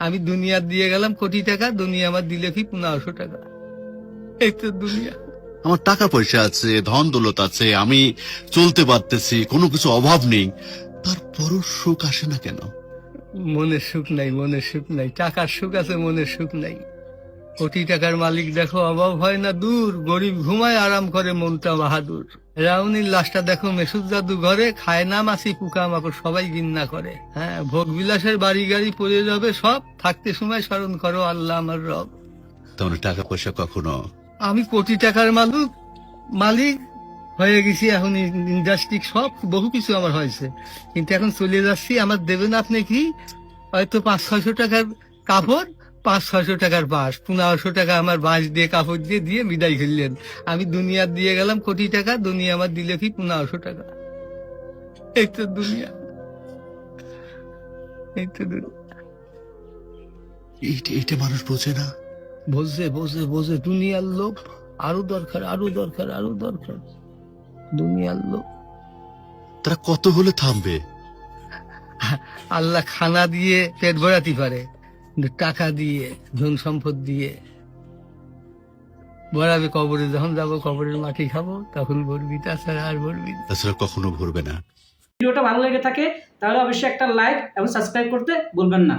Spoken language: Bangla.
আমি দুনিয়া দিয়ে গেলাম কোটি টাকা, দুনিয়া আমার দিলে কি 1500 টাকা। এই তো দুনিয়া। আমার টাকা পয়সা আছে, ধন দৌলত আছে, আমি চলতে পারতেছি, কোনো কিছু অভাব নেই, তারপরও সুখ আসে না কেন? মনের সুখ নাই, মনের সুখ নাই। টাকার সুখ আছে, মনের সুখ নাই। কোটি টাকার মালিক দেখো, অভাব হয় না দূর, গরিব ঘুমায় আরাম করে মনটা বাহাদুর। রাউনির লাশটা দেখো মেসুদ জাদু ঘরে, খায় না মাছি পোকা মাকড় সবাই ঘৃণা করে। হ্যাঁ, ভোগ বিলাসের বাড়ি গাড়ি পড়ে যাবে সব, থাকতে সময় স্মরণ করো আল্লাহ আমার রব। তেমন টাকা পয়সা কখনো আমি কোটি টাকার মালিক হয়ে গেছি, এখন ইন্ডাস্ট্রি সব বহু কিছু আমার হয়েছে, কিন্তু এখন চলে যাচ্ছি। আমার দেবেন আপনি কি? হয়তো 500-600 টাকার কাপড়, 500-600 টাকার বাঁশ, 1500 টাকা আমার বাঁশ দিয়ে কাপড় দিয়ে বিদায় করলেন। আমি দুনিয়া দিয়ে গেলাম কোটি টাকা, দুনিয়া আমার দিলে কি 1500 টাকা। এই তো দুনিয়া, এই তো দুনিয়া। এইটা মানুষ বোঝে না। বোঝে বোঝে বোঝে, দুনিয়ার লোভ আরো দরকার, আরো দরকার, আরো দরকার। দুনিয়ার লোভ। তারা কত হলে থামবে? আল্লাহ খানা দিয়ে পেট ভরাতে পারে, কিন্তু টাকা দিয়ে, ধন সম্পদ দিয়ে ভরাবে। কবরে যখন যাবো, কবরের মাটি খাবো, তখন ভরবি, তাছাড়া আর ভরবি না। তাছাড়া কখনো ভরবে না। ভিডিওটা ভালো লেগে থাকে তাহলে অবশ্যই একটা লাইক এবং সাবস্ক্রাইব করতে ভুলবেন না।